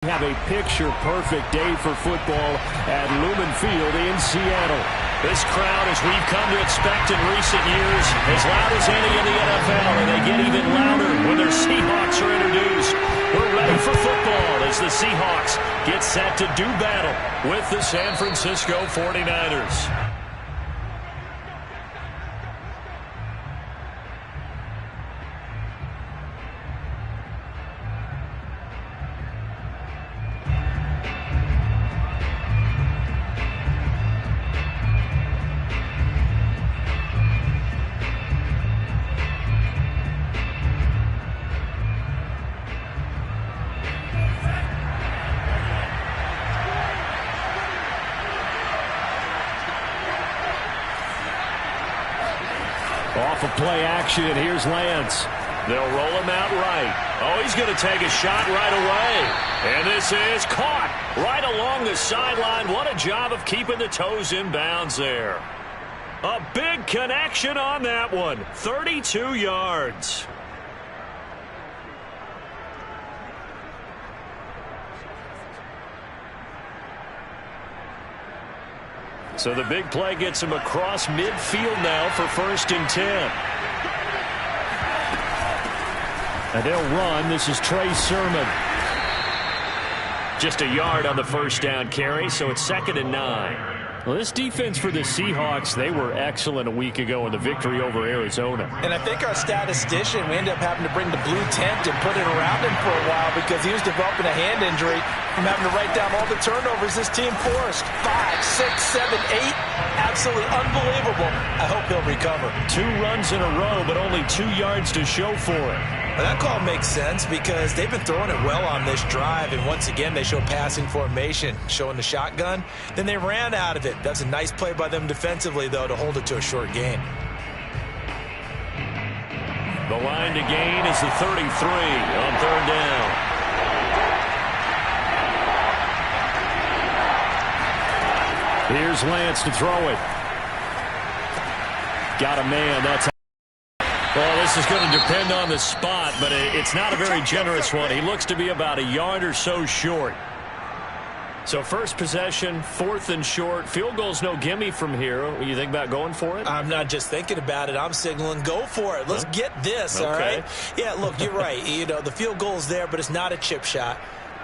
Have a picture-perfect day for football at Lumen Field in Seattle. This crowd, as we've come to expect in recent years, as loud as any in the NFL, and they get even louder when their Seahawks are introduced. We're ready for football as the Seahawks get set to do battle with the San Francisco 49ers. Off of play action, and here's Lance. They'll roll him out right. Oh, he's going to take a shot right away. And this is caught right along the sideline. What a job of keeping the toes in bounds there. A big connection on that one. 32 yards. So the big play gets him across midfield now for 1st and 10. And they'll run. This is Trey Sermon. Just a yard on the first down carry, so it's 2nd and 9. Well, this defense for the Seahawks, they were excellent a week ago in the victory over Arizona. And I think our statistician, we ended up having to bring the blue tent and put it around him for a while because he was developing a hand injury from having to write down all the turnovers this team forced. 5, 6, 7, 8. Absolutely unbelievable. I hope he'll recover. 2 runs in a row, but only 2 yards to show for it. Well, that call makes sense because they've been throwing it well on this drive, and once again they show passing formation, showing the shotgun. Then they ran out of it. That's a nice play by them defensively, though, to hold it to a short gain. The line to gain is the 33 on 3rd down. Here's Lance to throw it. Got a man. That's. Well, this is going to depend on the spot, but it's not a very generous one. He looks to be about a yard or so short. So first possession, 4th and short. Field goal's no gimme from here. You think about going for it? I'm not just thinking about it. I'm signaling go for it. Let's get this, all right? Yeah, look, you're right. You know, the field goal's there, but it's not a chip shot.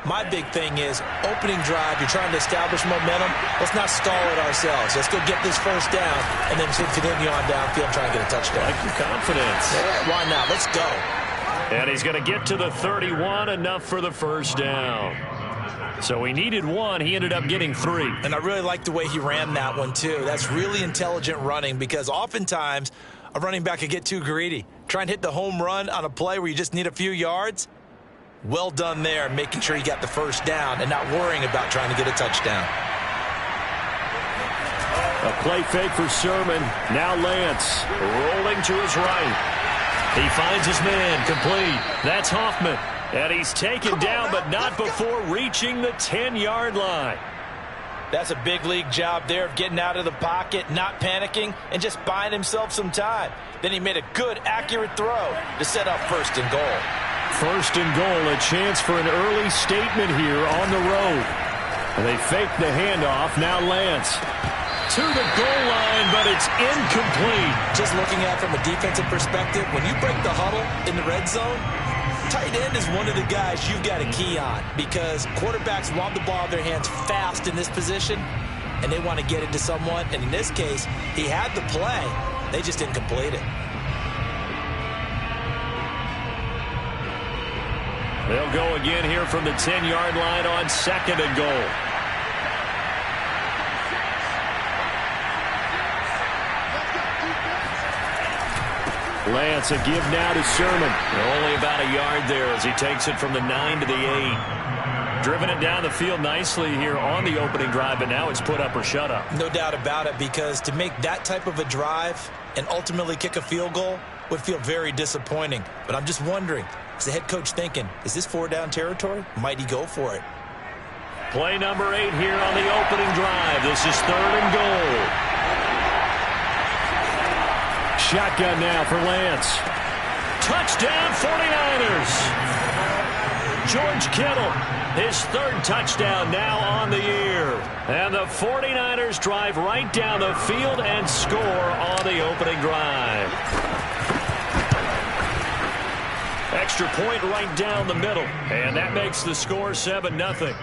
My big thing is opening drive. You're trying to establish momentum. Let's not stall it ourselves. Let's go get this first down and then continue on downfield and try and get a touchdown. Like your confidence. Yeah, why not? Let's go. And he's going to get to the 31, enough for the first down. So he needed 1. He ended up getting 3. And I really like the way he ran that one, too. That's really intelligent running because oftentimes a running back could get too greedy. Try and hit the home run on a play where you just need a few yards. Well done there, making sure you got the first down and not worrying about trying to get a touchdown. A play fake for Sermon. Now Lance rolling to his right. He finds his man, complete. That's Hoffman. And he's taken down, but not before reaching the 10-yard line. That's a big league job there of getting out of the pocket, not panicking, and just buying himself some time. Then he made a good, accurate throw to set up 1st and goal. 1st and goal, a chance for an early statement here on the road. They fake the handoff. Now Lance to the goal line, but it's incomplete. Just looking at it from a defensive perspective, when you break the huddle in the red zone, tight end is one of the guys you've got to key on because quarterbacks want the ball in their hands fast in this position, and they want to get it to someone. And in this case, he had the play. They just didn't complete it. They'll go again here from the 10-yard line on 2nd and goal. Lance, a give now to Sermon. Only about a yard there as he takes it from the 9 to the 8. Driven it down the field nicely here on the opening drive, but now it's put up or shut up. No doubt about it, because to make that type of a drive and ultimately kick a field goal would feel very disappointing. But I'm just wondering, is the head coach thinking, is this 4-down territory? Might he go for it? Play number 8 here on the opening drive. This is 3rd and goal. Shotgun now for Lance. Touchdown 49ers. George Kittle. His third touchdown now on the year. And the 49ers drive right down the field and score on the opening drive. Extra point right down the middle. And that makes the score 7-0.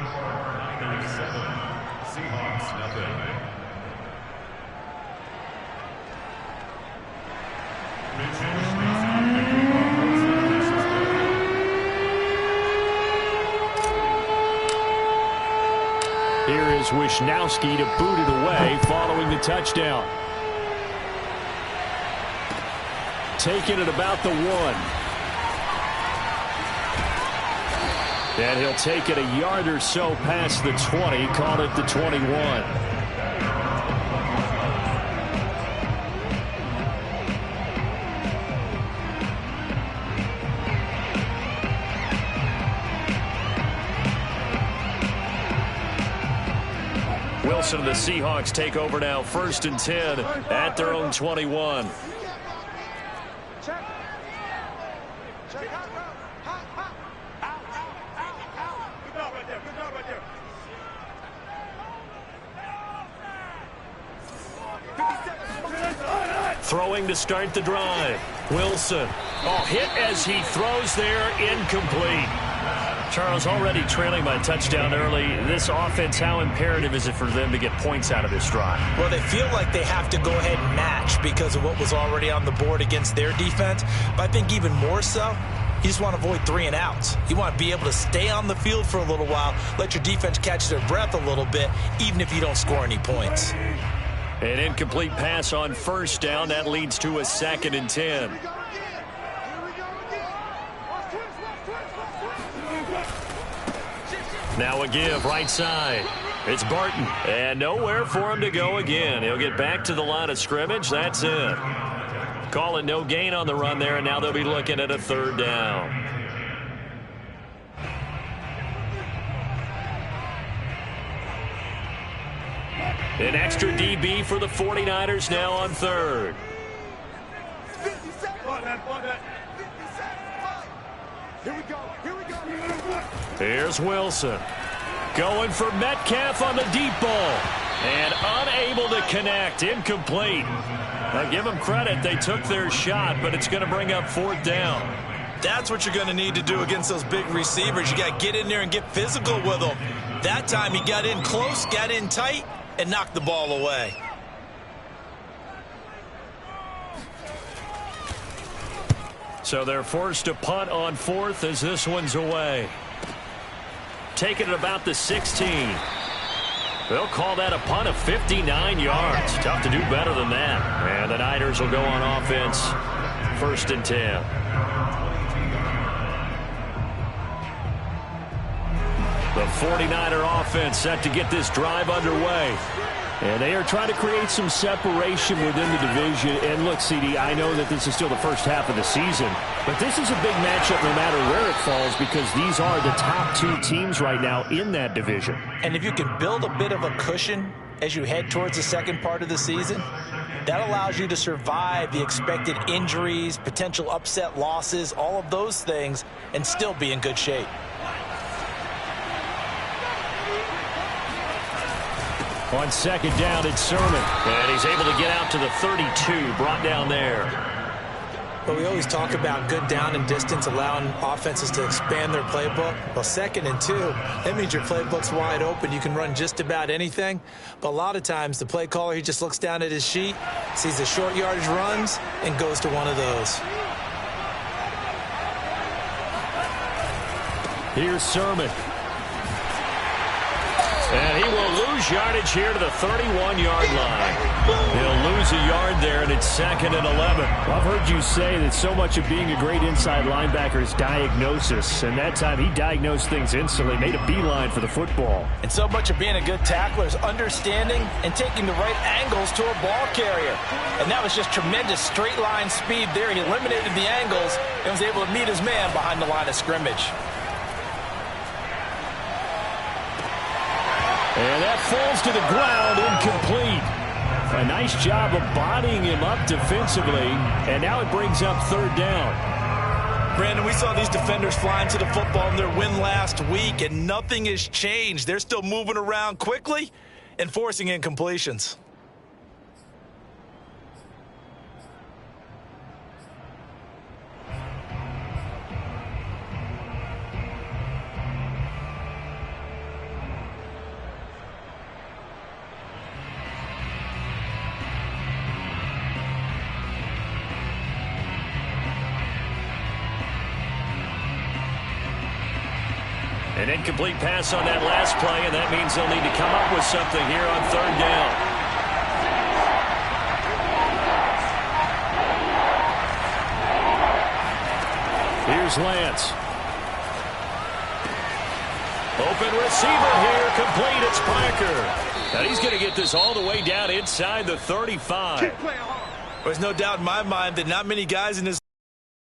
Here is Wisnowski to boot it away following the touchdown. Taking it about the 1. And he'll take it a yard or so past the 20, call it the 21. Wilson and the Seahawks take over now, 1st and 10 at their own 21. Throwing to start the drive. Wilson. Oh, hit as he throws there, incomplete. Charles, already trailing by a touchdown early. This offense, how imperative is it for them to get points out of this drive? Well, they feel like they have to go ahead and match because of what was already on the board against their defense. But I think even more so, you just want to avoid 3 and outs. You want to be able to stay on the field for a little while, let your defense catch their breath a little bit, even if you don't score any points. An incomplete pass on 1st down. That leads to a 2nd and 10. Now a give right side. It's Barton. And nowhere for him to go again. He'll get back to the line of scrimmage. That's it. Calling no gain on the run there, and now they'll be looking at a 3rd down. An extra DB for the 49ers now on 3rd. Here's Wilson. Going for Metcalf on the deep ball. And unable to connect. Incomplete. Now give them credit. They took their shot, but it's going to bring up 4th down. That's what you're going to need to do against those big receivers. You got to get in there and get physical with them. That time he got in close, got in tight, and knocked the ball away. So they're forced to punt on 4th as this one's away. Taking it about the 16. They'll call that a punt of 59 yards. Tough to do better than that. And the Niners will go on offense. 1st and 10. The 49er offense set to get this drive underway. And they are trying to create some separation within the division. And look, CD, I know that this is still the first half of the season, but this is a big matchup no matter where it falls because these are the top 2 teams right now in that division. And if you can build a bit of a cushion as you head towards the second part of the season, that allows you to survive the expected injuries, potential upset losses, all of those things, and still be in good shape. On 2nd down, it's Sermon. And he's able to get out to the 32, brought down there. But we always talk about good down and distance, allowing offenses to expand their playbook. Well, 2nd and 2, that means your playbook's wide open. You can run just about anything. But a lot of times, the play caller, he just looks down at his sheet, sees the short yardage runs, and goes to one of those. Here's Sermon. And he will lose yardage here to the 31-yard line. He'll lose a yard there, and it's 2nd and 11. Well, I've heard you say that so much of being a great inside linebacker is diagnosis. And that time he diagnosed things instantly, made a beeline for the football. And so much of being a good tackler is understanding and taking the right angles to a ball carrier. And that was just tremendous straight line speed there. He eliminated the angles and was able to meet his man behind the line of scrimmage. And that falls to the ground, incomplete. A nice job of bodying him up defensively, and now it brings up 3rd down. Brandon, we saw these defenders flying to the football in their win last week, and nothing has changed. They're still moving around quickly and forcing incompletions. An incomplete pass on that last play, and that means they'll need to come up with something here on third down. Here's Lance. Open receiver here, complete. It's Parker. And he's going to get this all the way down inside the 35. There's no doubt in my mind that not many guys in this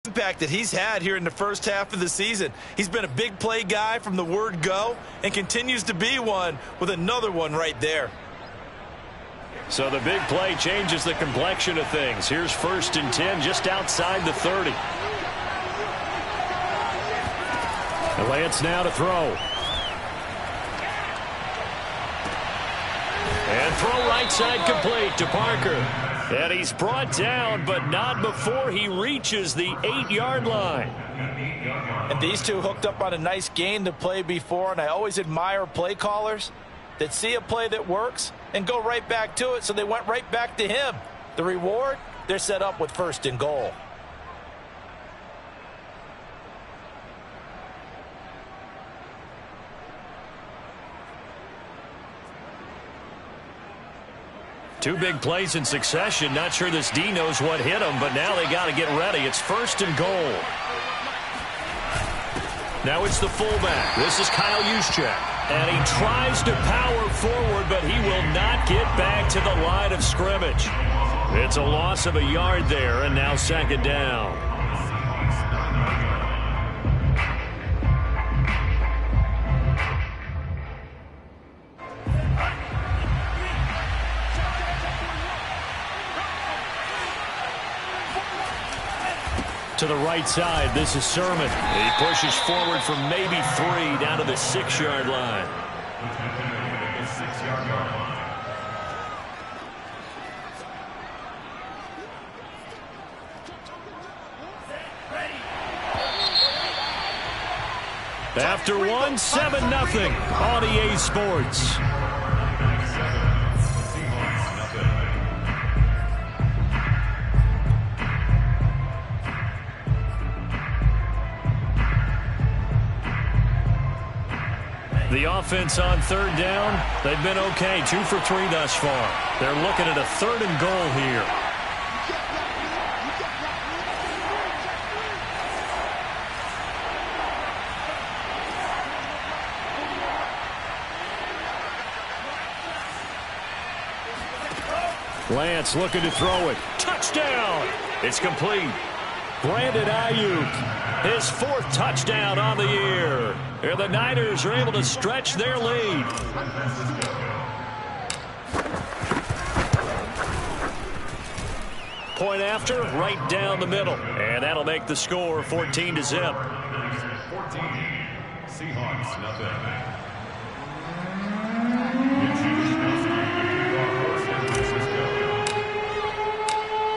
impact that he's had here in the first half of the season. He's been a big play guy from the word go and continues to be one with another one right there. So the big play changes the complexion of things. Here's 1st and 10 just outside the 30. And Lance now to throw. And throw right side complete to Parker. And he's brought down, but not before he reaches the 8-yard line. And these two hooked up on a nice gain to play before, and I always admire play callers that see a play that works and go right back to it, so they went right back to him. The reward, they're set up with 1st and goal. Two big plays in succession. Not sure this D knows what hit him, but now they got to get ready. It's 1st and goal. Now it's the fullback. This is Kyle Juszczyk. And he tries to power forward, but he will not get back to the line of scrimmage. It's a loss of a yard there, and now 2nd down. To the right side, this is Sermon. He pushes forward from maybe 3 down to the 6-yard line. After one, 7-0 on EA Sports. The offense on 3rd down, they've been okay. 2 for 3 thus far. They're looking at a 3rd and goal here. Lance looking to throw it. Touchdown! It's complete. Brandon Ayuk, his 4th touchdown on the year. And the Niners are able to stretch their lead. Point after, right down the middle. And that'll make the score 14-0. 14, Seahawks, nothing.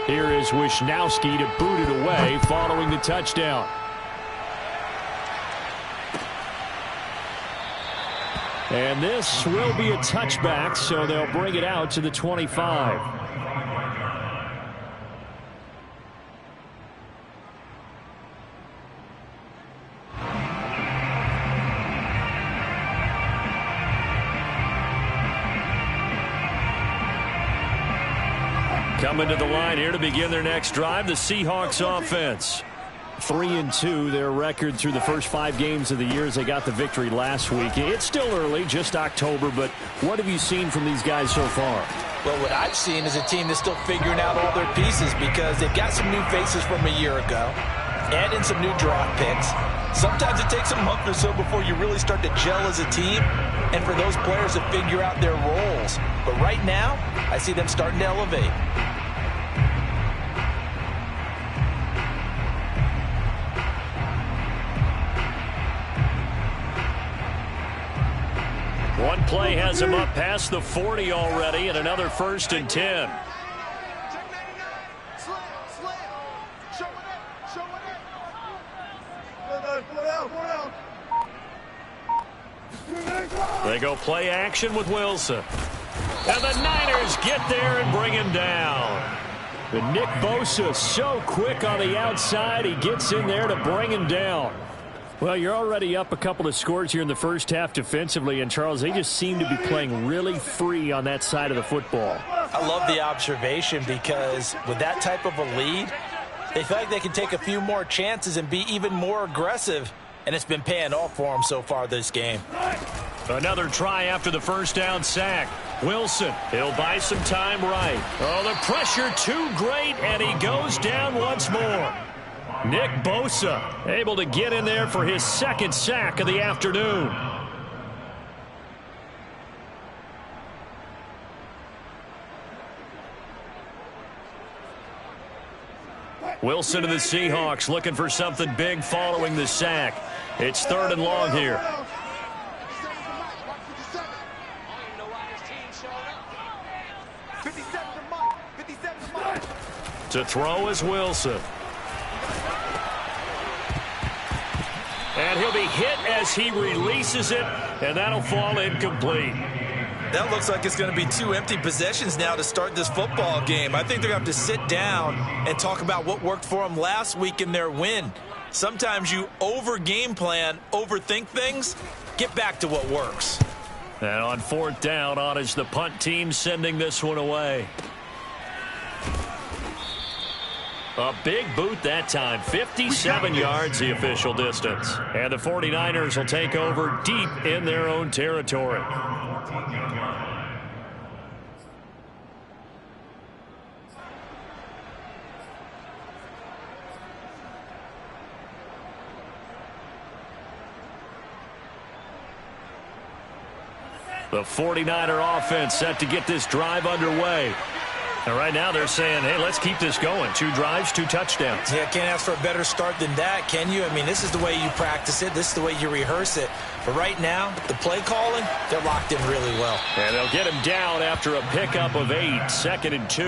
Here is Wisnowski to boot it away following the touchdown. And this will be a touchback, so they'll bring it out to the 25. Coming to the line here to begin their next drive, the Seahawks offense. 3-2, their record through the first 5 games of the year as they got the victory last week. It's still early, just October, but what have you seen from these guys so far? Well, what I've seen is a team that's still figuring out all their pieces because they've got some new faces from a year ago and in some new draft picks. Sometimes it takes a month or so before you really start to gel as a team and for those players to figure out their roles. But right now, I see them starting to elevate. One play has him up past the 40 already, and another 1st and 10. They go play action with Wilson. And the Niners get there and bring him down. But Nick Bosa so quick on the outside. He gets in there to bring him down. Well, you're already up a couple of scores here in the first half defensively. And, Charles, they just seem to be playing really free on that side of the football. I love the observation because with that type of a lead, they feel like they can take a few more chances and be even more aggressive. And it's been paying off for them so far this game. Another try after the first down sack. Wilson, he'll buy some time right. Oh, the pressure too great, and he goes down once more. Nick Bosa able to get in there for his 2nd sack of the afternoon. Wilson to the Seahawks looking for something big following the sack. It's 3rd and long here. To throw is Wilson. And he'll be hit as he releases it, and that'll fall incomplete. That looks like it's going to be 2 empty possessions now to start this football game. I think they're going to have to sit down and talk about what worked for them last week in their win. Sometimes you over-game plan, overthink things, get back to what works. And on 4th down, on is the punt team sending this one away. A big boot that time, 57 yards the official distance. And the 49ers will take over deep in their own territory. The 49er offense set to get this drive underway. And right now they're saying, hey, let's keep this going. 2 drives, 2 touchdowns. Yeah, can't ask for a better start than that, can you? I mean, this is the way you practice it. This is the way you rehearse it. But right now, the play calling, they're locked in really well. And they'll get him down after a pickup of 8, 2nd and 2.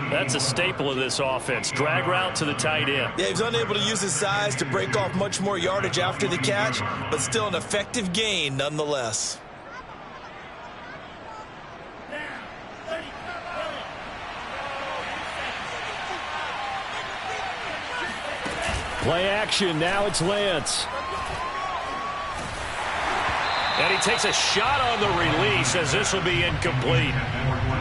That's a staple of this offense. Drag route to the tight end. Yeah, he's unable to use his size to break off much more yardage after the catch, but still an effective gain nonetheless. Play action. Now it's Lance. And he takes a shot on the release as this will be incomplete.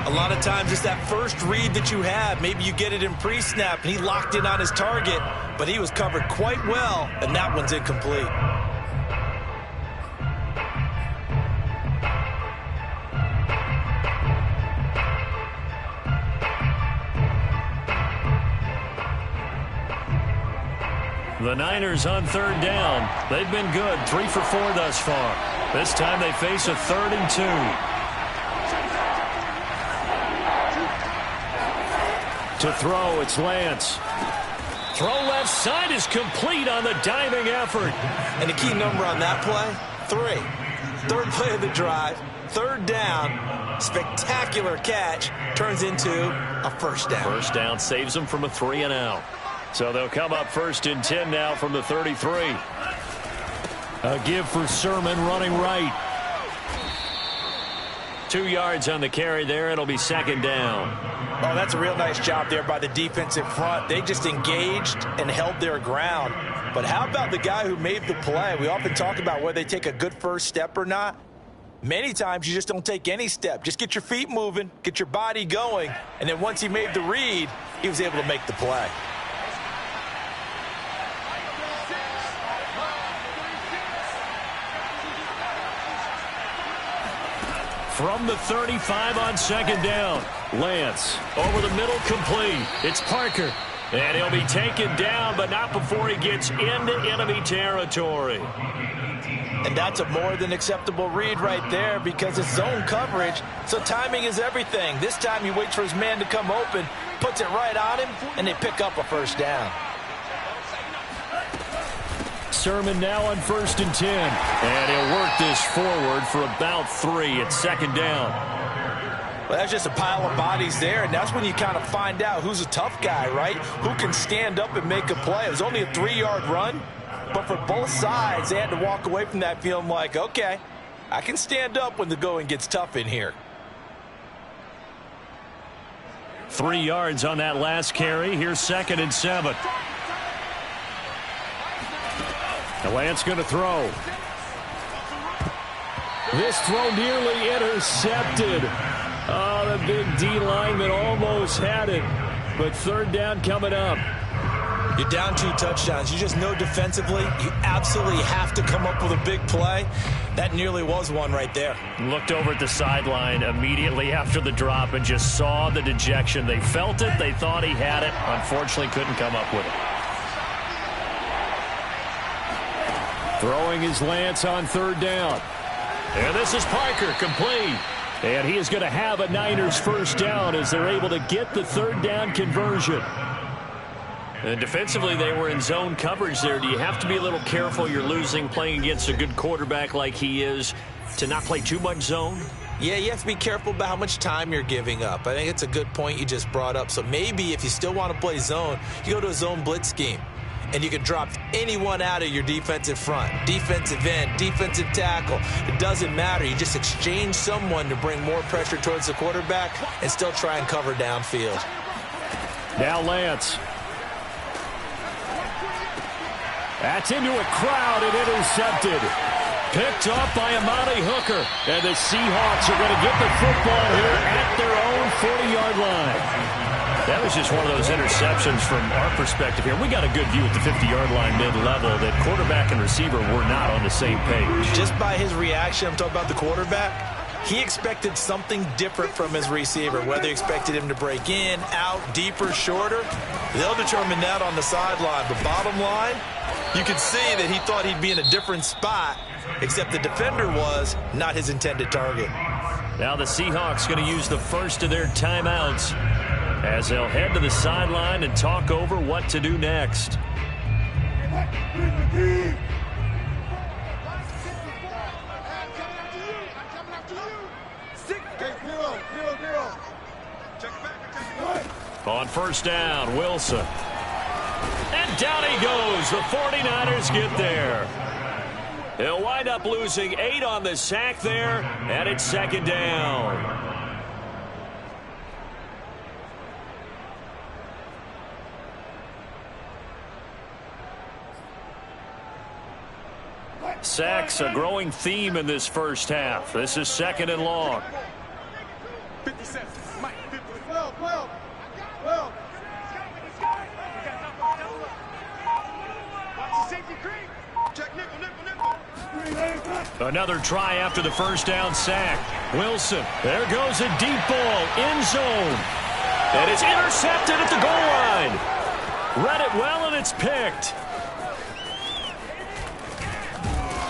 A lot of times it's that first read that you have. Maybe you get it in pre-snap, and he locked in on his target, but he was covered quite well, and that one's incomplete. The Niners on 3rd down. They've been good, 3 for 4 thus far. This time they face a 3rd and 2. To throw, it's Lance. Throw left side is complete on the diving effort. And the key number on that play, 3. 3rd play of the drive, 3rd down, spectacular catch, turns into a 1st down. 1st down saves them from a 3 and out. So they'll come up 1st and 10 now from the 33. A give for Sermon running right. 2 yards on the carry there. It'll be 2nd down. Oh, that's a real nice job there by the defense in front. They just engaged and held their ground. But how about the guy who made the play? We often talk about whether they take a good first step or not. Many times you just don't take any step. Just get your feet moving, get your body going, and then once he made the read, he was able to make the play. From the 35 on 2nd down. Lance over the middle, complete. It's Parker. And he'll be taken down, but not before he gets into enemy territory. And that's a more than acceptable read right there because it's zone coverage, so timing is everything. This time he waits for his man to come open, puts it right on him, and they pick up a 1st down. Sermon now on 1st and 10. And he'll work this forward for about 3. It's 2nd down. Well, that's just a pile of bodies there, and that's when you kind of find out who's a tough guy, right? Who can stand up and make a play. It was only a 3-yard run, but for both sides, they had to walk away from that feeling like, okay, I can stand up when the going gets tough in here. 3 yards on that last carry. Here's 2nd and 7. Lance going to throw. This throw nearly intercepted. Oh, the big D lineman almost had it. But 3rd down coming up. You're down 2 touchdowns. You just know defensively you absolutely have to come up with a big play. That nearly was one right there. Looked over at the sideline immediately after the drop and just saw the dejection. They felt it. They thought he had it. Unfortunately, couldn't come up with it. Throwing is Lance on 3rd down. And this is Parker, complete. And he is going to have a Niners 1st down as they're able to get the 3rd down conversion. And defensively, they were in zone coverage there. Do you have to be a little careful? You're losing, playing against a good quarterback like he is, to not play too much zone? Yeah, you have to be careful about how much time you're giving up. I think it's a good point you just brought up. So maybe if you still want to play zone, you go to a zone blitz scheme. And you can drop anyone out of your defensive front. Defensive end, defensive tackle. It doesn't matter. You just exchange someone to bring more pressure towards the quarterback and still try and cover downfield. Now Lance. That's into a crowd and intercepted. Picked off by Amani Hooker. And the Seahawks are going to get the football here at their own 40-yard line. That was just one of those interceptions from our perspective here. We got a good view at the 50-yard line mid-level that quarterback and receiver were not on the same page. Just by his reaction, I'm talking about the quarterback, he expected something different from his receiver, whether he expected him to break in, out, deeper, shorter. They'll determine that on the sideline. But bottom line, you can see that he thought he'd be in a different spot, except the defender was not his intended target. Now the Seahawks going to use the first of their timeouts as they'll head to the sideline and talk over what to do next. On 1st down, Wilson. And down he goes. The 49ers get there. They'll wind up losing 8 on the sack there, and it's 2nd down. Sacks, a growing theme in this first half. This is 2nd and long. 57. Mike, 50. Watch the safety creep. Check nickel. Another try after the 1st down sack. Wilson, there goes a deep ball, end zone. And it's intercepted at the goal line. Read it well, and it's picked.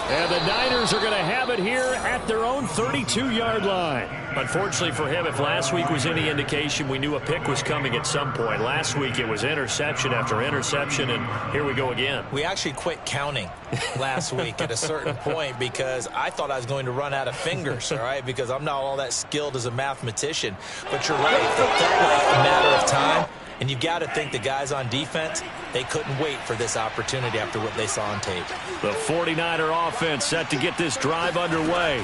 And the Niners are going to have it here at their own 32-yard line. Unfortunately for him, if last week was any indication, we knew a pick was coming at some point. Last week it was interception after interception, and here we go again. We actually quit counting last week at a certain point because I thought I was going to run out of fingers, all right, because I'm not all that skilled as a mathematician. But you're right. It felt like a matter of time. And you've got to think the guys on defense, they couldn't wait for this opportunity after what they saw on tape. The 49er offense set to get this drive underway.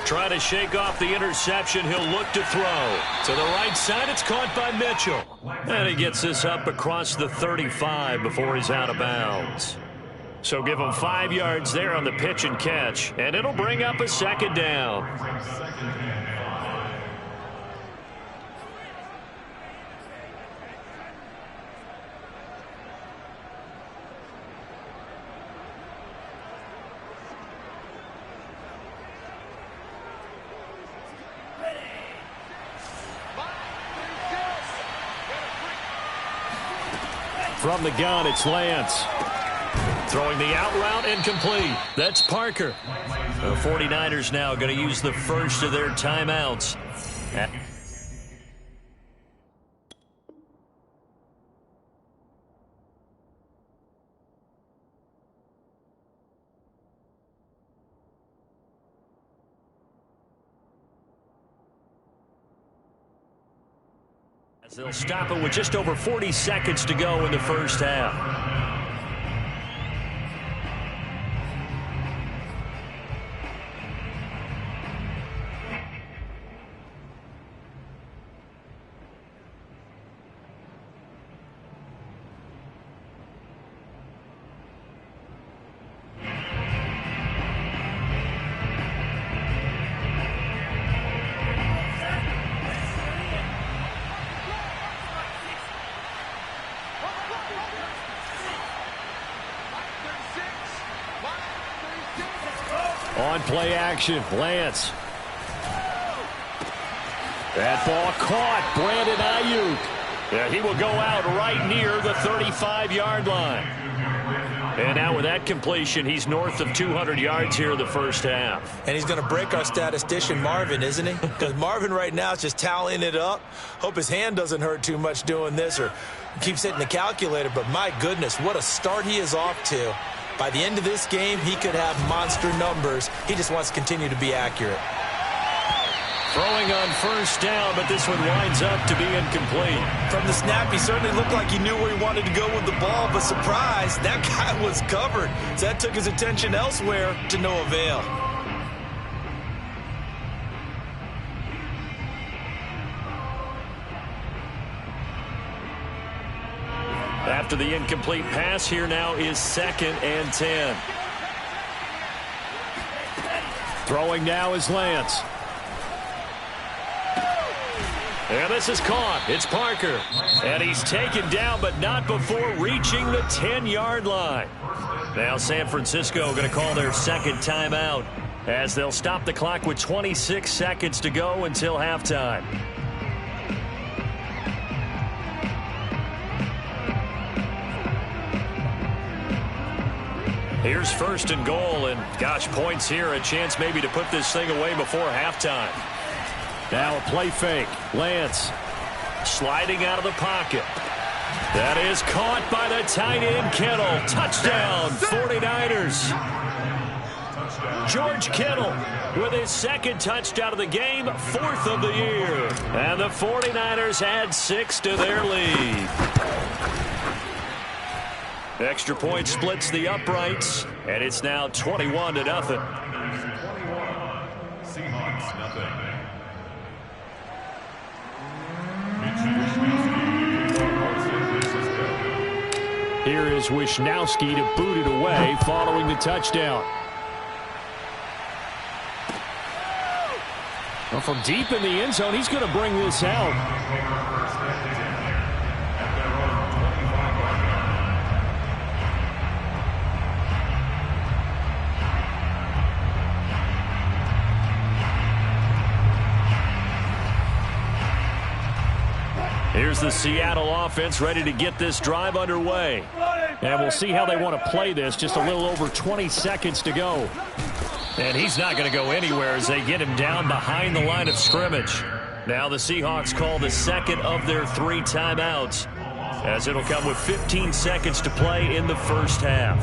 Trying to shake off the interception. He'll look to throw. To the right side, it's caught by Mitchell. And he gets this up across the 35 before he's out of bounds. So give him 5 yards there on the pitch and catch. And it'll bring up a 2nd down. From the gun, it's Lance. Throwing the out route, incomplete. That's Parker. The 49ers now going to use the first of their timeouts. They'll stop it with just over 40 seconds to go in the first half. On play action, Lance. That ball caught. Brandon Ayuk. Yeah, he will go out right near the 35-yard line. And now with that completion, he's north of 200 yards here in the first half. And he's going to break our statistician Marvin, isn't he? Because Marvin right now is just tallying it up. Hope his hand doesn't hurt too much doing this or keeps hitting the calculator. But my goodness, what a start he is off to. By the end of this game, he could have monster numbers. He just wants to continue to be accurate. Throwing on first down, but this one winds up to be incomplete. From the snap, he certainly looked like he knew where he wanted to go with the ball, but surprise, that guy was covered. So that took his attention elsewhere to no avail. After the incomplete pass, here now is 2nd and 10. Throwing now is Lance. And this is caught. It's Parker. And he's taken down, but not before reaching the 10-yard line. Now San Francisco going to call their second timeout as they'll stop the clock with 26 seconds to go until halftime. Here's 1st and goal, and gosh, points here, a chance maybe to put this thing away before halftime. Now a play fake. Lance. Sliding out of the pocket. That is caught by the tight end, Kittle. Touchdown, 49ers. George Kittle with his 2nd touchdown of the game, 4th of the year. And the 49ers add 6 to their lead. Extra point splits the uprights, and it's now 21-0. Seahawks, nothing. Here is Wisnowski to boot it away following the touchdown. Well, from deep in the end zone, he's going to bring this out. Here's the Seattle offense ready to get this drive underway. And we'll see how they want to play this. Just a little over 20 seconds to go. And he's not going to go anywhere as they get him down behind the line of scrimmage. Now the Seahawks call the 2nd of their 3 timeouts, as it'll come with 15 seconds to play in the first half.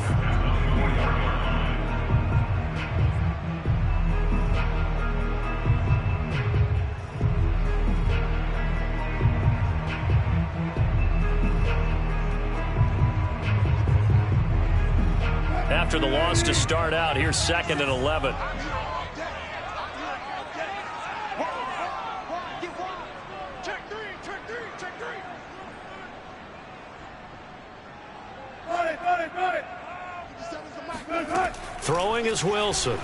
After the loss to start out, here's 2nd and 11. Check three. Throwing is Wilson.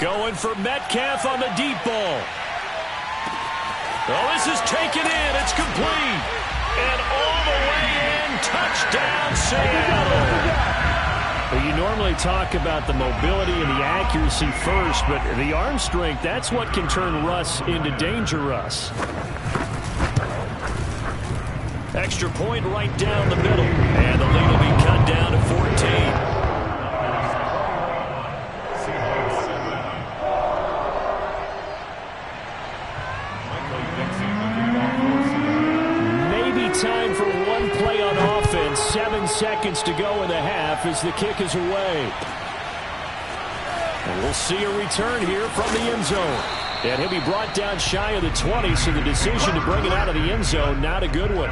Going for Metcalf on the deep ball. Oh, this is taken in. It's complete. And all the way in. Touchdown, Seattle. Well, you normally talk about the mobility and the accuracy first, but the arm strength, that's what can turn Russ into Danger Russ. Extra point right down the middle. And the lead will be cut down to 14. Time for one play on offense. 7 seconds to go in the half as the kick is away. And we'll see a return here from the end zone. And he'll be brought down shy of the 20, so the decision to bring it out of the end zone, not a good one.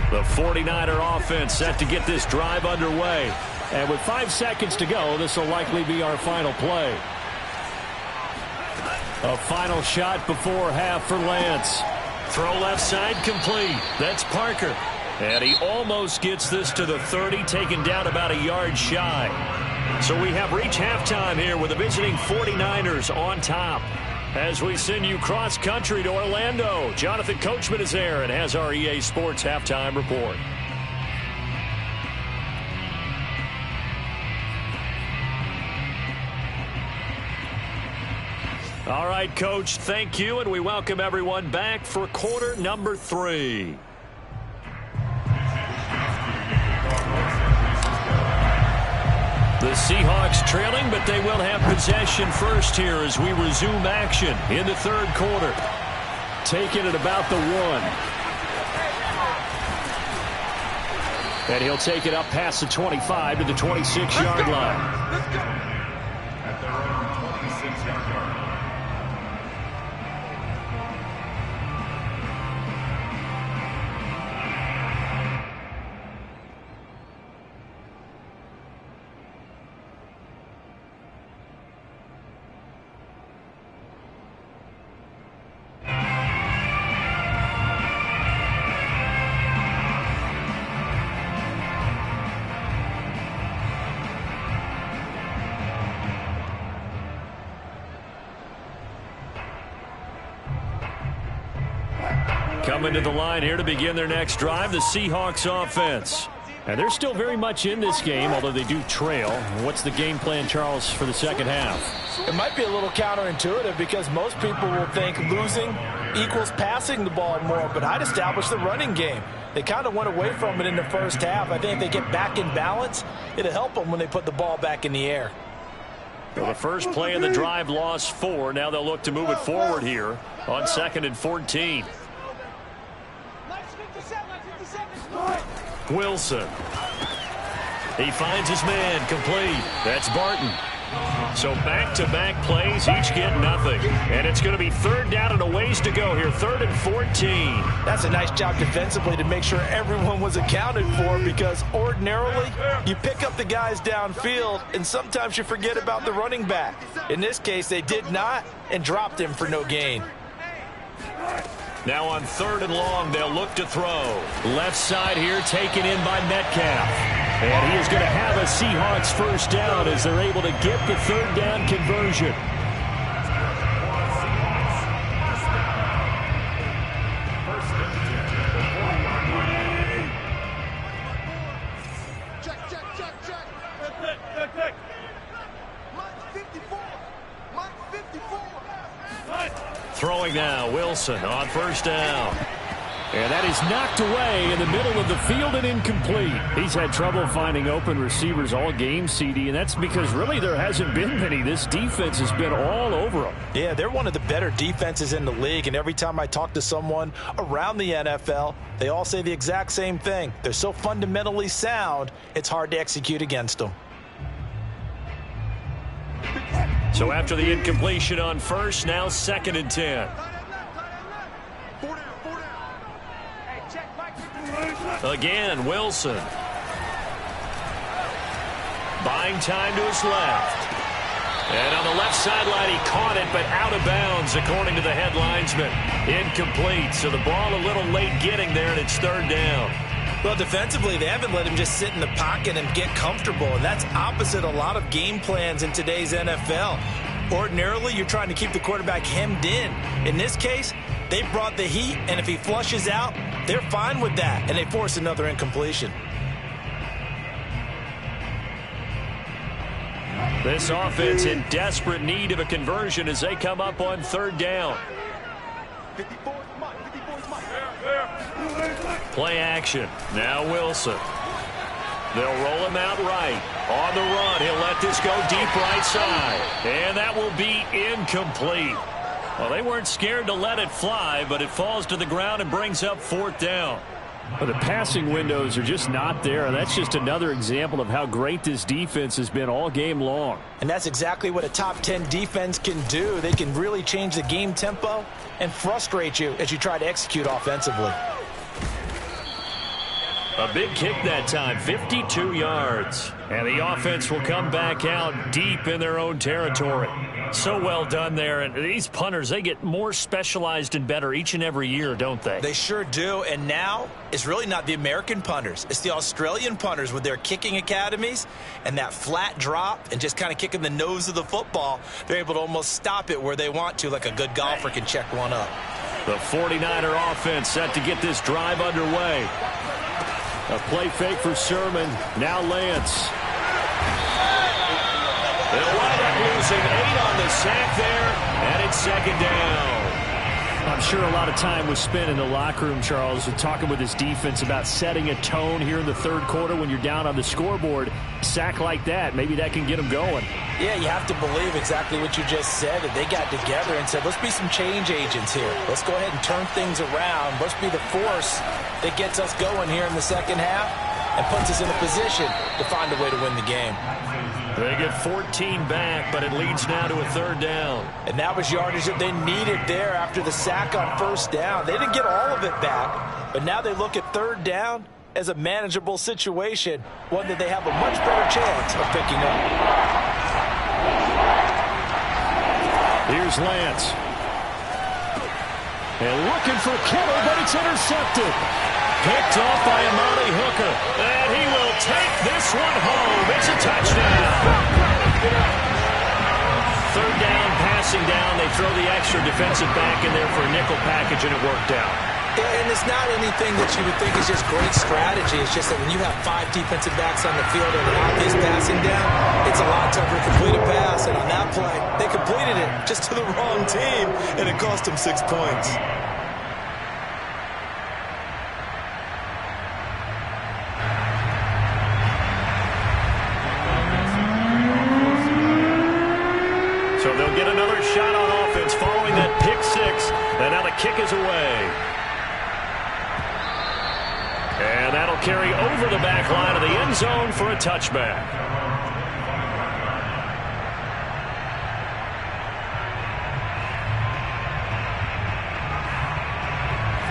The 49er offense set to get this drive underway. And with 5 seconds to go, this will likely be our final play. A final shot before half for Lance. Throw left side complete. That's Parker. And he almost gets this to the 30, taken down about a yard shy. So we have reached halftime here with the visiting 49ers on top. As we send you cross-country to Orlando, Jonathan Coachman is there and has our EA Sports halftime report. All right, Coach, thank you, and we welcome everyone back for quarter number 3. The Seahawks trailing, but they will have possession first here as we resume action in the third quarter. Taking it about the 1. And he'll take it up past the 25 to the 26-yard line. Let's go. At their own 26-yard line. Coming to the line here to begin their next drive, the Seahawks offense. And they're still very much in this game, although they do trail. What's the game plan, Charles, for the second half? It might be a little counterintuitive because most people will think losing equals passing the ball more, but I'd establish the running game. They kind of went away from it in the first half. I think if they get back in balance, it'll help them when they put the ball back in the air. Well, the first play of the drive lost 4. Now they'll look to move it forward here on 2nd and 14. Wilson. He finds his man complete. That's Barton. So back-to-back plays, each get nothing. And it's going to be 3rd down and a ways to go here. 3rd and 14. That's a nice job defensively to make sure everyone was accounted for, because ordinarily you pick up the guys downfield and sometimes you forget about the running back. In this case, they did not and dropped him for no gain. Now on 3rd and long, they'll look to throw. Left side here taken in by Metcalf. And he is going to have a Seahawks first down as they're able to get the 3rd down conversion. Throwing now, Wilson on 1st down. And that is knocked away in the middle of the field and incomplete. He's had trouble finding open receivers all game, CD, and that's because really there hasn't been many. This defense has been all over them. Yeah, they're one of the better defenses in the league, and every time I talk to someone around the NFL, they all say the exact same thing. They're so fundamentally sound, it's hard to execute against them. So after the incompletion on 1st, now 2nd and 10. Again, Wilson. Buying time to his left. And on the left sideline, he caught it, but out of bounds, according to the head linesman. Incomplete, so the ball a little late getting there, and it's 3rd down. Well, defensively, they haven't let him just sit in the pocket and get comfortable, and that's opposite a lot of game plans in today's NFL. Ordinarily, you're trying to keep the quarterback hemmed in. In this case, they brought the heat, and if he flushes out, they're fine with that, and they force another incompletion. This offense in desperate need of a conversion as they come up on 3rd down. Play action. Now Wilson. They'll roll him out right. On the run, he'll let this go deep right side. And that will be incomplete. Well, they weren't scared to let it fly, but it falls to the ground and brings up 4th down. But the passing windows are just not there, and that's just another example of how great this defense has been all game long. And that's exactly what a top 10 defense can do. They can really change the game tempo and frustrate you as you try to execute offensively. A big kick that time, 52 yards. And the offense will come back out deep in their own territory. So well done there. And these punters, they get more specialized and better each and every year, don't they? They sure do. And now it's really not the American punters. It's the Australian punters with their kicking academies and that flat drop and just kind of kicking the nose of the football. They're able to almost stop it where they want to, like a good golfer can check one up. The 49er offense set to get this drive underway. A play fake for Sermon. Now Lance. They'll wind up losing 8 on the sack there, and it's second down. I'm sure a lot of time was spent in the locker room, Charles, talking with his defense about setting a tone here in the third quarter when you're down on the scoreboard. Sack like that, maybe that can get them going. Yeah, you have to believe exactly what you just said, that they got together and said, let's be some change agents here. Let's go ahead and turn things around. Let's be the force that gets us going here in the second half and puts us in a position to find a way to win the game. They get 14 back, but it leads now to a third down. And that was yardage that they needed there after the sack on first down. They didn't get all of it back, but now they look at third down as a manageable situation, one that they have a much better chance of picking up. Here's Lance. And looking for Kittle, but it's intercepted. Picked off by Amani Hooker. And he will take this one home. It's a touchdown. Third down, passing down. They throw the extra defensive back in there for a nickel package, and it worked out. And it's not anything that you would think is just great strategy. It's just that when you have 5 defensive backs on the field and out is passing down, it's a lot tougher to complete a pass. And on that play, they completed it just to the wrong team, and it cost them 6 points. So they'll get another shot on offense following that pick 6. And now the kick is away. And that'll carry over the back line of the end zone for a touchback.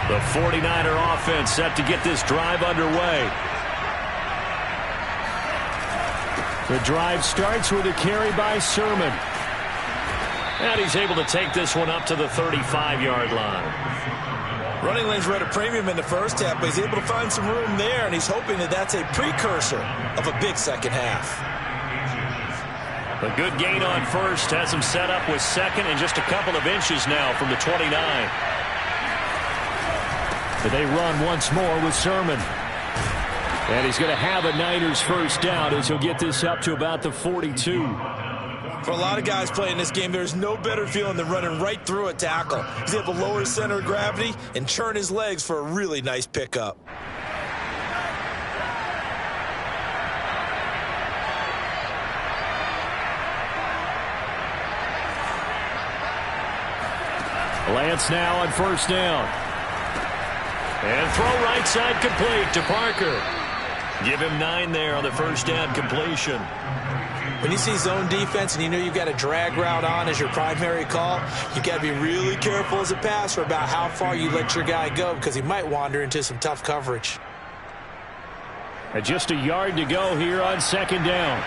The 49er offense set to get this drive underway. The drive starts with a carry by Sermon. And he's able to take this one up to the 35-yard line. Running lanes were at a premium in the first half, but he's able to find some room there, and he's hoping that that's a precursor of a big second half. A good gain on first has him set up with second and just a couple of inches now from the 29. But they run once more with Sermon. And he's going to have a Niners first down as he'll get this up to about the 42. For a lot of guys playing this game, there's no better feeling than running right through a tackle. He's able to lower his center of gravity and churn his legs for a really nice pickup. Lance now on first down. And throw right side complete to Parker. Give him 9 there on the first down completion. When you see zone defense and you know you've got a drag route on as your primary call, you've got to be really careful as a passer about how far you let your guy go because he might wander into some tough coverage. And just a yard to go here on second down.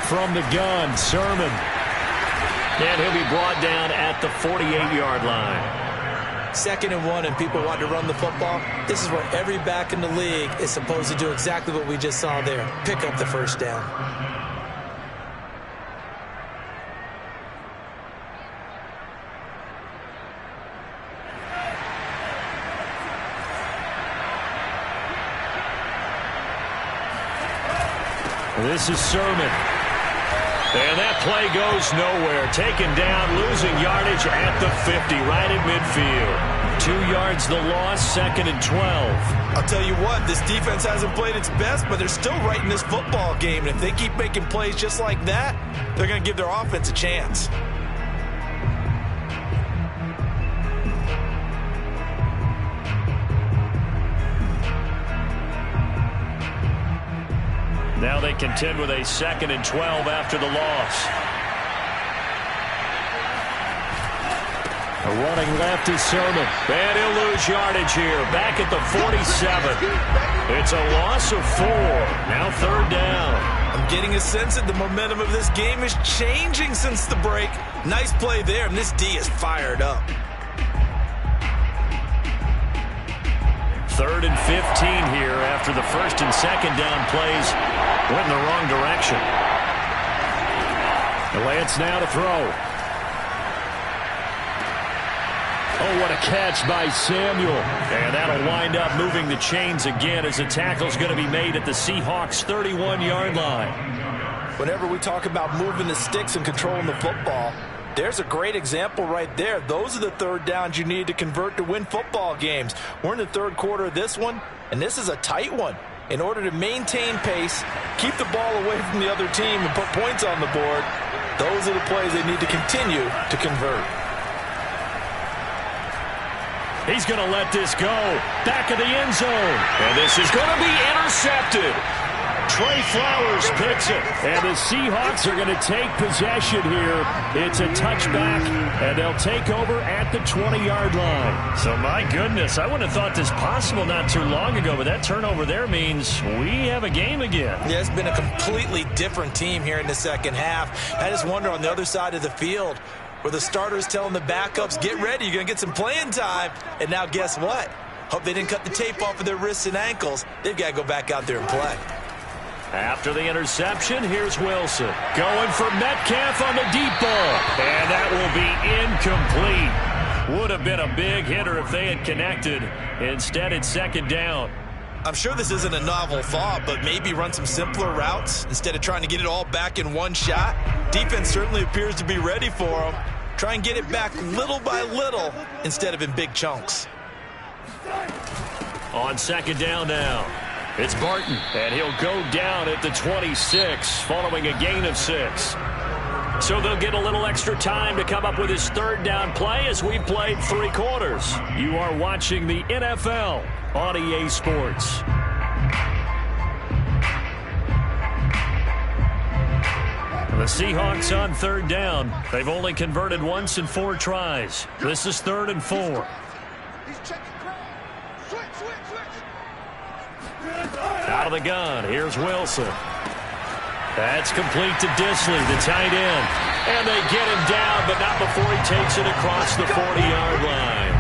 From the gun, Sermon. And he'll be brought down at the 48-yard line. 2nd and 1 and people want to run the football. This is where every back in the league is supposed to do exactly what we just saw there. Pick up the first down. This is Sermon. And that play goes nowhere. Taken down, losing yardage at the 50, right at midfield. 2 yards the loss, 2nd and 12. I'll tell you what, this defense hasn't played its best, but they're still right in this football game. And if they keep making plays just like that, they're going to give their offense a chance. contend with a 2nd and 12 after the loss. A running left is Sermon. And he'll lose yardage here. Back at the 47. It's a loss of 4. Now 3rd down. I'm getting a sense that the momentum of this game is changing since the break. Nice play there, and this D is fired up. 3rd and 15 here after the 1st and 2nd down plays went in the wrong direction. Lance now to throw. Oh, what a catch by Samuel. And that'll wind up moving the chains again as the tackle's going to be made at the Seahawks' 31-yard line. Whenever we talk about moving the sticks and controlling the football, there's a great example right there. Those are the 3rd downs you need to convert to win football games. We're in the 3rd quarter of this one, and this is a tight one. In order to maintain pace, keep the ball away from the other team, and put points on the board, those are the plays they need to continue to convert. He's going to let this go. Back of the end zone. And this is going to be intercepted. Trey Flowers picks it. And the Seahawks are going to take possession here. It's a touchback, and they'll take over at the 20-yard line. So, my goodness, I wouldn't have thought this possible not too long ago, but that turnover there means we have a game again. Yeah, it's been a completely different team here in the 2nd half. I just wonder on the other side of the field, where the starters telling the backups, get ready, you're going to get some playing time. And now guess what? Hope they didn't cut the tape off of their wrists and ankles. They've got to go back out there and play. After the interception, here's Wilson. Going for Metcalf on the deep ball. And that will be incomplete. Would have been a big hitter if they had connected. Instead, it's 2nd down. I'm sure this isn't a novel thought, but maybe run some simpler routes instead of trying to get it all back in one shot. Defense certainly appears to be ready for them. Try and get it back little by little instead of in big chunks. On 2nd down now, it's Barton, and he'll go down at the 26 following a gain of 6. So they'll get a little extra time to come up with his 3rd down play as we've played 3 quarters. You are watching the NFL on EA Sports. The Seahawks on 3rd down. They've only converted once in 4 tries. This is 3rd and 4. He's checking crowd. Switch. Out of the gun, here's Wilson. That's complete to Disley, the tight end. And they get him down, but not before he takes it across the 40-yard line.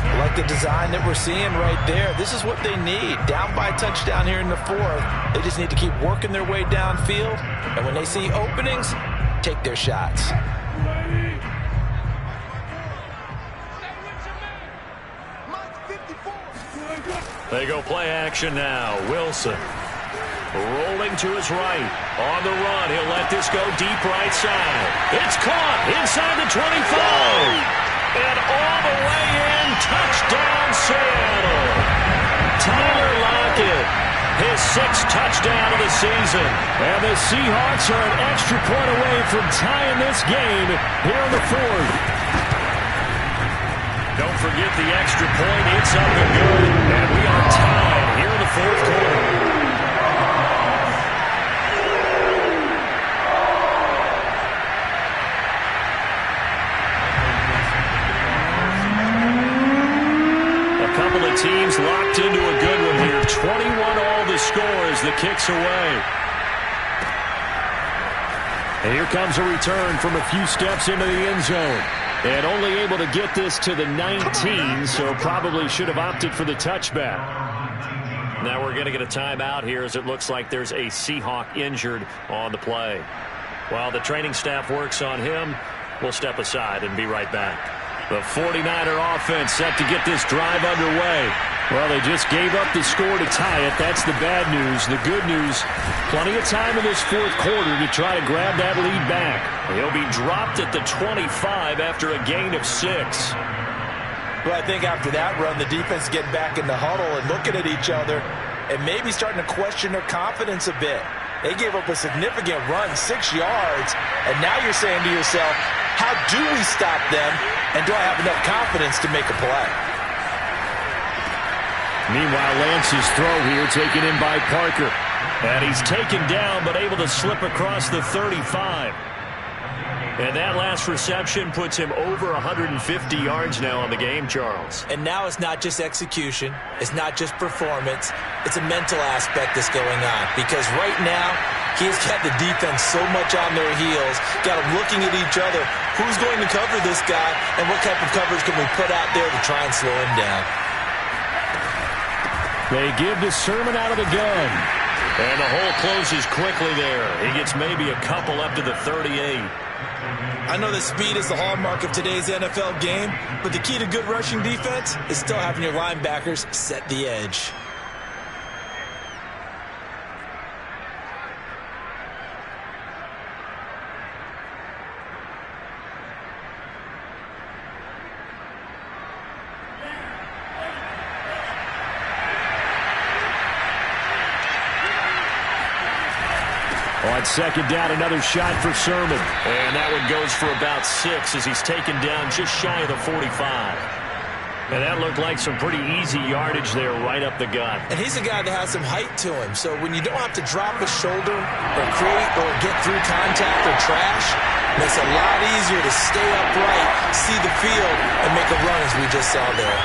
I like the design that we're seeing right there. This is what they need. Down by a touchdown here in the 4th. They just need to keep working their way downfield. And when they see openings, take their shots. They go play action now. Wilson rolling to his right. On the run, he'll let this go deep right side. It's caught inside the 25. And all the way in, touchdown Seattle. Tyler Lockett, his 6th touchdown of the season. And the Seahawks are an extra point away from tying this game here in the 4th. Don't forget the extra point. It's up and good. And we are tied here in the 4th quarter. A couple of teams locked into a good one here. 21-all the score as the kick's away. And here comes a return from a few steps into the end zone. And only able to get this to the 19, so probably should have opted for the touchback. Now we're going to get a timeout here as it looks like there's a Seahawk injured on the play. While the training staff works on him, we'll step aside and be right back. The 49er offense set to get this drive underway. Well, they just gave up the score to tie it. That's the bad news. The good news, plenty of time in this 4th quarter to try to grab that lead back. He'll be dropped at the 25 after a gain of 6. Well, I think after that run, the defense getting back in the huddle and looking at each other and maybe starting to question their confidence a bit. They gave up a significant run, 6 yards, and now you're saying to yourself, how do we stop them, and do I have enough confidence to make a play? Meanwhile, Lance's throw here taken in by Parker. And he's taken down, but able to slip across the 35. And that last reception puts him over 150 yards now on the game, Charles. And now it's not just execution. It's not just performance. It's a mental aspect that's going on. Because right now, he has got the defense so much on their heels, got them looking at each other. Who's going to cover this guy, and what type of coverage can we put out there to try and slow him down? They give to Sermon out of the gun. And the hole closes quickly there. He gets maybe a couple up to the 38. I know that speed is the hallmark of today's NFL game, but the key to good rushing defense is still having your linebackers set the edge. On second down, another shot for Sermon. And that one goes for about 6 as he's taken down just shy of the 45. And that looked like some pretty easy yardage there right up the gut. And he's a guy that has some height to him. So when you don't have to drop a shoulder or create or get through contact or trash, it makes it a lot easier to stay upright, see the field, and make a run as we just saw there.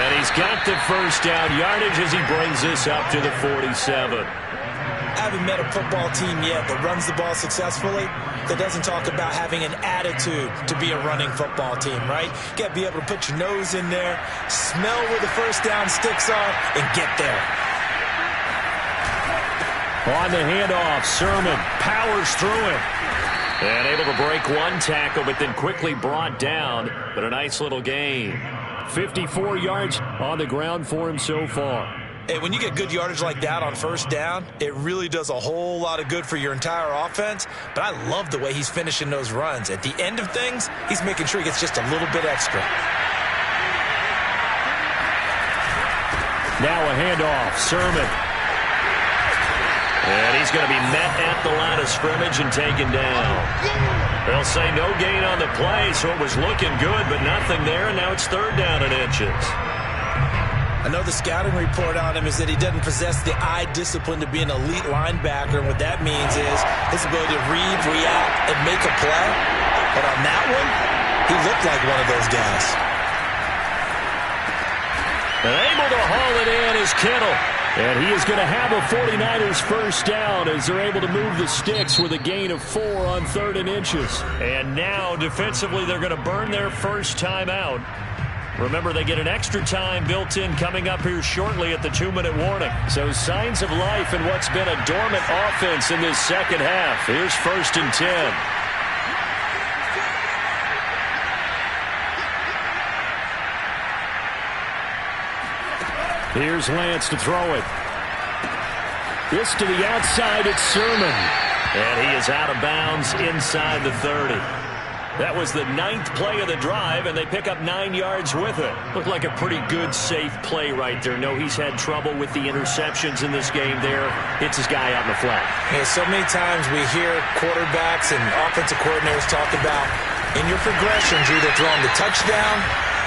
And he's got the first down yardage as he brings this up to the 47. I haven't met a football team yet that runs the ball successfully that doesn't talk about having an attitude to be a running football team, right? You got to be able to put your nose in there, smell where the first down sticks are, and get there. On the handoff, Sermon powers through it. And able to break one tackle, but then quickly brought down. But a nice little gain. 54 yards on the ground for him so far. Hey, when you get good yardage like that on first down, it really does a whole lot of good for your entire offense. But I love the way he's finishing those runs. At the end of things, he's making sure he gets just a little bit extra. Now a handoff, Sermon. And he's going to be met at the line of scrimmage and taken down. They'll say no gain on the play, so it was looking good, but nothing there, and now it's third down and inches. I know the scouting report on him is that he doesn't possess the eye discipline to be an elite linebacker. And what that means is his ability to read, react, and make a play. But on that one, he looked like one of those guys. And able to haul it in is Kittle. And he is going to have a 49ers first down as they're able to move the sticks with a gain of 4 on 3rd and inches. And now, defensively, they're going to burn their first time out. Remember, they get an extra time built in coming up here shortly at the 2-minute warning. So signs of life in what's been a dormant offense in this second half. Here's 1st and 10. Here's Lance to throw it. This to the outside, it's Sermon. And he is out of bounds inside the 30. That was the 9th play of the drive, and they pick up 9 yards with it. Looked like a pretty good, safe play right there. No, he's had trouble with the interceptions in this game there. Hits his guy out in the flat. Yeah, so many times we hear quarterbacks and offensive coordinators talk about in your progressions, you're either throwing the touchdown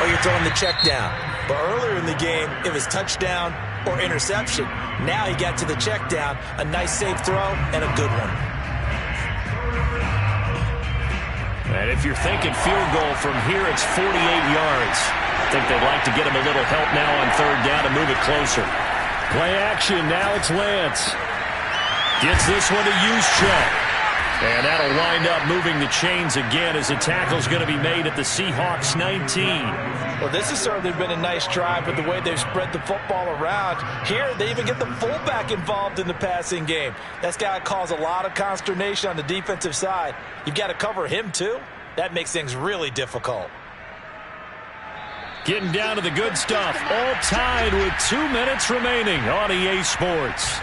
or you're throwing the check down. But earlier in the game, it was touchdown or interception. Now he got to the check down, a nice safe throw, and a good one. And if you're thinking field goal from here, it's 48 yards. I think they'd like to get him a little help now on 3rd down to move it closer. Play action. Now it's Lance. Gets this one to Juszczyk. And that'll wind up moving the chains again as the tackle's going to be made at the Seahawks 19. Well, this has certainly been a nice drive with the way they've spread the football around. Here, they even get the fullback involved in the passing game. That's got to cause a lot of consternation on the defensive side. You've got to cover him, too. That makes things really difficult. Getting down to the good stuff. All tied with 2 minutes remaining on EA Sports.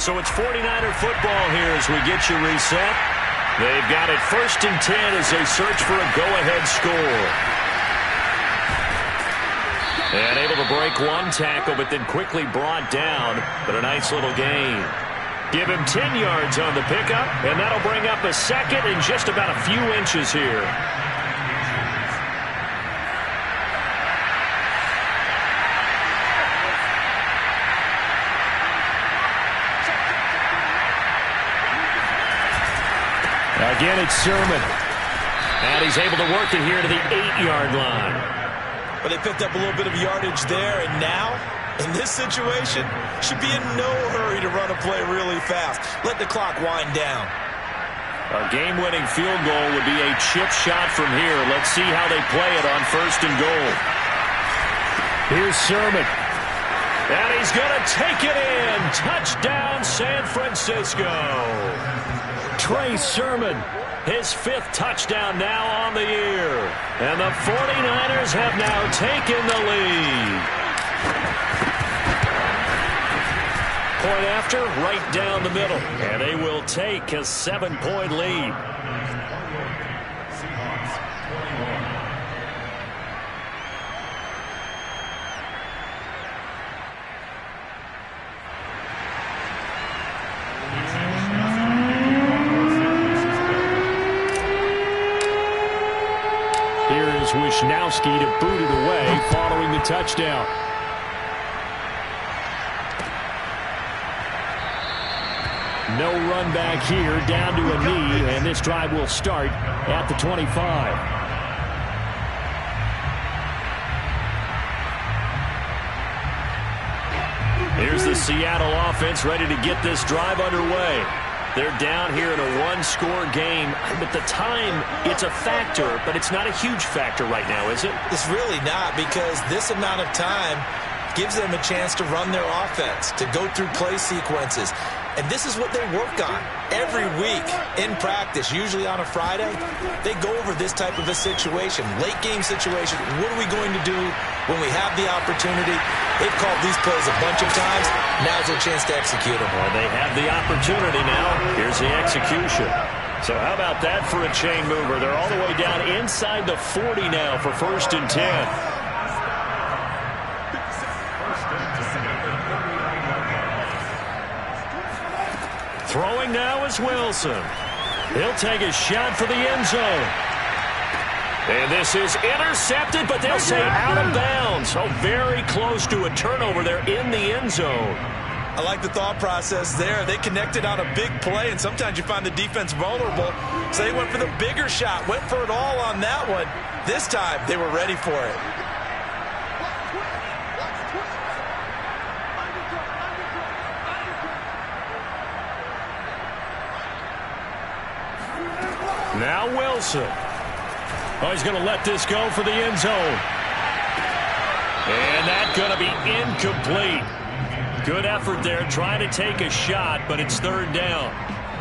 So it's 49er football here as we get you reset. They've got it 1st and 10 as they search for a go-ahead score. And able to break one tackle, but then quickly brought down. But a nice little gain. Give him 10 yards on the pickup, and that'll bring up a second in just about a few inches here. Again, it's Sermon. And he's able to work it here to the 8-yard line. But they picked up a little bit of yardage there, and now, in this situation, should be in no hurry to run a play really fast. Let the clock wind down. A game-winning field goal would be a chip shot from here. Let's see how they play it on 1st and goal. Here's Sermon. And he's going to take it in. Touchdown, San Francisco. Trey Sermon. His 5th touchdown now on the year. And the 49ers have now taken the lead. Point after, right down the middle. And they will take a 7-point lead. Wishnowski to boot it away following the touchdown. No run back here, down to a knee, and this drive will start at the 25. Here's the Seattle offense ready to get this drive underway. They're down here in a one-score game. But the time, it's a factor, but it's not a huge factor right now, is it? It's really not, because this amount of time gives them a chance to run their offense, to go through play sequences. And this is what they work on every week in practice, usually on a Friday. They go over this type of a situation, late-game situation. What are we going to do when we have the opportunity? They've called these plays a bunch of times. Now's their chance to execute them. Well, they have the opportunity now. Here's the execution. So how about that for a chain mover? They're all the way down inside the 40 now for 1st and 10. Throwing now is Wilson. He'll take a shot for the end zone. And this is intercepted, but they'll say out of bounds. So very close to a turnover there in the end zone. I like the thought process there. They connected on a big play, and sometimes you find the defense vulnerable. So they went for the bigger shot, went for it all on that one. This time, they were ready for it. Now Wilson. Oh, he's going to let this go for the end zone. And that's going to be incomplete. Good effort there, trying to take a shot, but it's 3rd down.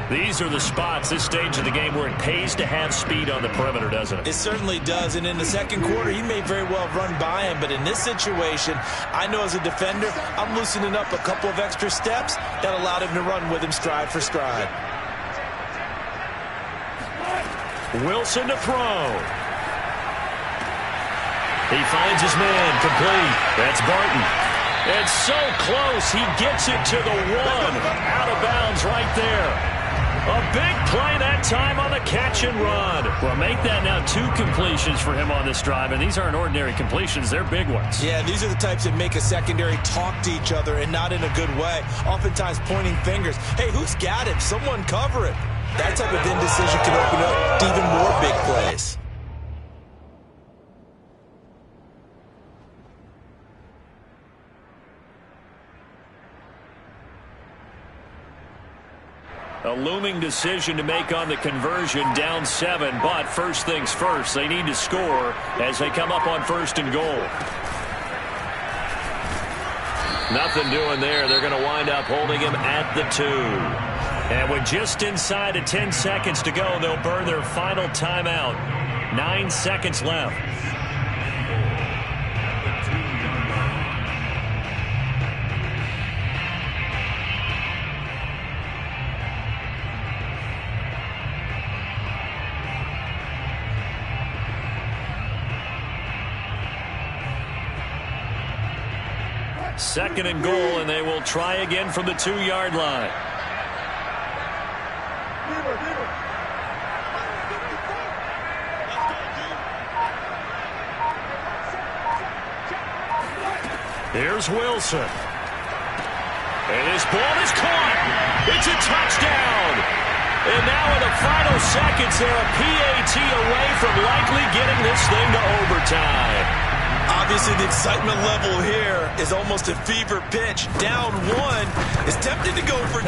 These are the spots, this stage of the game, where it pays to have speed on the perimeter, doesn't it? It certainly does, and in the second quarter, he may very well run by him, but in this situation, I know as a defender, I'm loosening up a couple of extra steps that allowed him to run with him stride for stride. Wilson to throw. He finds his man, complete. That's Barton. And so close, he gets it to the 1. Out of bounds right there. A big play that time on the catch and run. Well, make that now 2 completions for him on this drive, and these aren't ordinary completions. They're big ones. Yeah, these are the types that make a secondary talk to each other, and not in a good way. Oftentimes pointing fingers. Hey, who's got it? Someone cover it. That type of indecision can open up to even more big plays. A looming decision to make on the conversion, down 7. But first things first, they need to score as they come up on 1st and goal. Nothing doing there. They're going to wind up holding him at the 2. And with just inside of 10 seconds to go, they'll burn their final timeout. 9 seconds left. 2nd and goal, and they will try again from the 2-yard line. Here's Wilson. And his ball is caught. It's a touchdown. And now in the final seconds, they're a PAT away from likely getting this thing to overtime. Obviously, the excitement level here is almost a fever pitch. Down 1 is tempted to go for 2.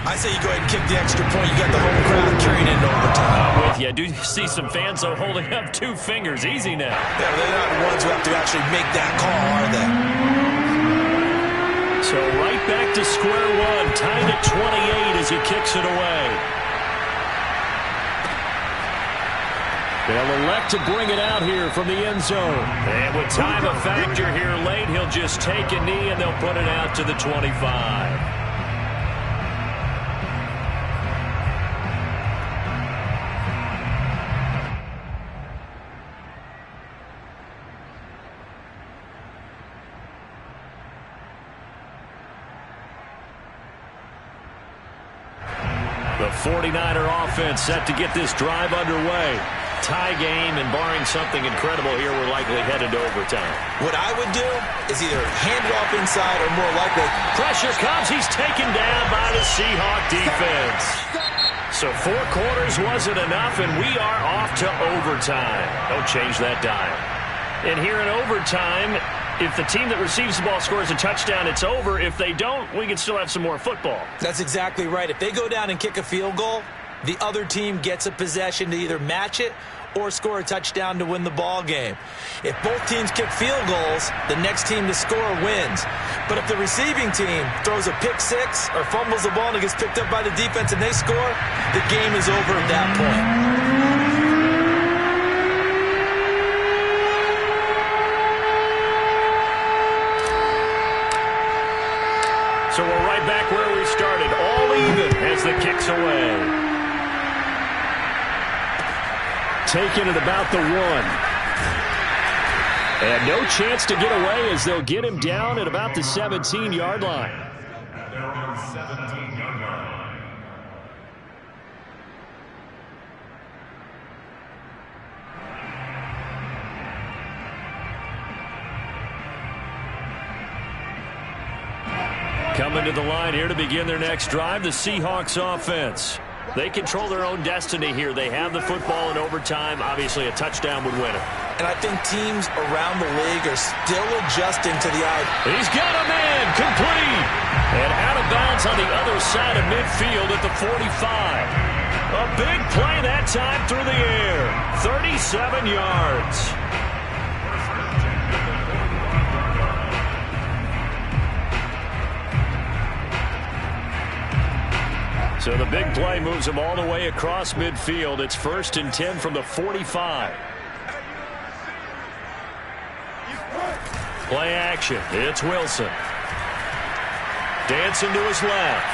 I say you go ahead and kick the extra point. You got the home crowd carrying into overtime. I'm with you. I do see some fans, though, holding up 2 fingers. Easy now. Yeah, they're not the ones who have to actually make that call, are they? So right back to square one. Tied at 28 as he kicks it away. They'll elect to bring it out here from the end zone. And with time a factor here late, he'll just take a knee and they'll put it out to the 25. The 49er offense set to get this drive underway. Tie game, and barring something incredible here, we're likely headed to overtime. What I would do is either hand it off inside or more likely. Pressure comes. He's taken down by the Seahawk defense. So 4 quarters wasn't enough, and we are off to overtime. Don't change that dial. And here in overtime, if the team that receives the ball scores a touchdown, it's over. If they don't, we can still have some more football. That's exactly right. If they go down and kick a field goal, the other team gets a possession to either match it or score a touchdown to win the ball game. If both teams kick field goals, the next team to score wins. But if the receiving team throws a pick 6 or fumbles the ball and it gets picked up by the defense and they score, the game is over at that point. So we're right back where we started, all even as the kick's away. Taken at about the 1. And no chance to get away as they'll get him down at about the 17-yard line. At their own 17-yard line. Coming to the line here to begin their next drive, the Seahawks offense. They control their own destiny here. They have the football in overtime. Obviously, a touchdown would win it. And I think teams around the league are still adjusting to the idea. He's got a man, complete. And out of bounds on the other side of midfield at the 45. A big play that time through the air. 37 yards. So the big play moves him all the way across midfield. It's 1st and 10 from the 45. Play action. It's Wilson. Dancing to his left.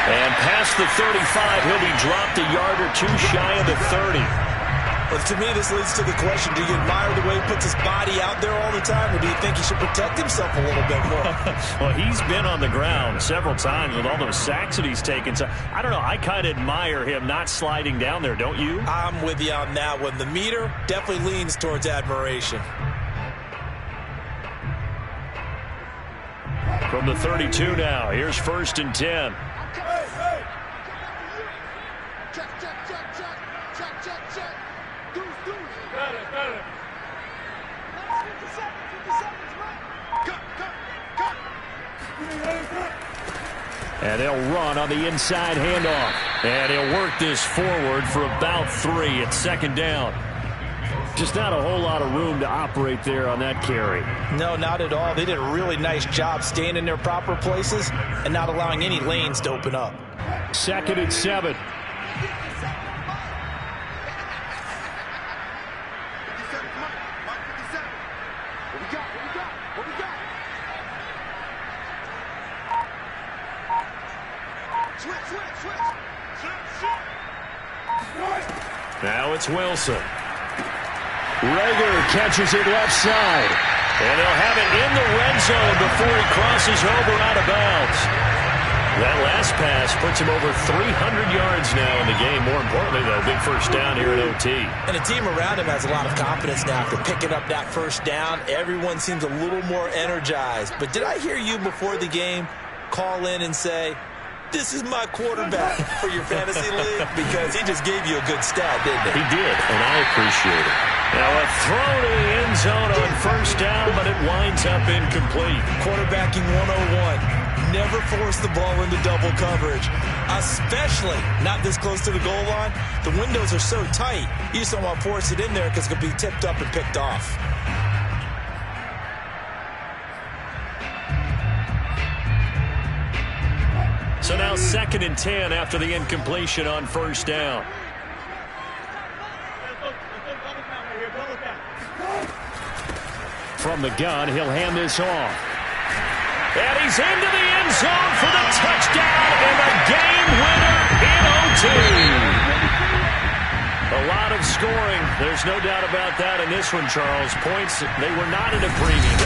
And past the 35, he'll be dropped a yard or 2 shy of the 30. But to me, this leads to the question, do you admire the way he puts his body out there all the time, or do you think he should protect himself a little bit more? Well, he's been on the ground several times with all those sacks that he's taken. So, I don't know, I kind of admire him not sliding down there, don't you? I'm with you on that one. The meter definitely leans towards admiration. From the 32 now, here's 1st and 10. And they'll run on the inside handoff. And he'll work this forward for about 3. It's 2nd down. Just not a whole lot of room to operate there on that carry. No, not at all. They did a really nice job staying in their proper places and not allowing any lanes to open up. 2nd and 7. Now it's Wilson. Rager catches it left side. And they'll have it in the red zone before he crosses over out of bounds. That last pass puts him over 300 yards now in the game. More importantly, though, big first down here in OT. And the team around him has a lot of confidence now after picking up that first down. Everyone seems a little more energized. But did I hear you before the game call in and say, this is my quarterback for your fantasy league? Because he just gave you a good stat, didn't he? He did, and I appreciate it. Now a throw to the end zone on first down, but it winds up incomplete. Quarterbacking 101. Never force the ball into double coverage, especially not this close to the goal line. The windows are so tight, you just don't want to force it in there because it could be tipped up and picked off. So now 2nd and 10 after the incompletion on first down. From the gun, he'll hand this off. And he's into the end zone for the touchdown and the game winner in OT. A lot of scoring. There's no doubt about that in this one, Charles. Points, they were not at a premium.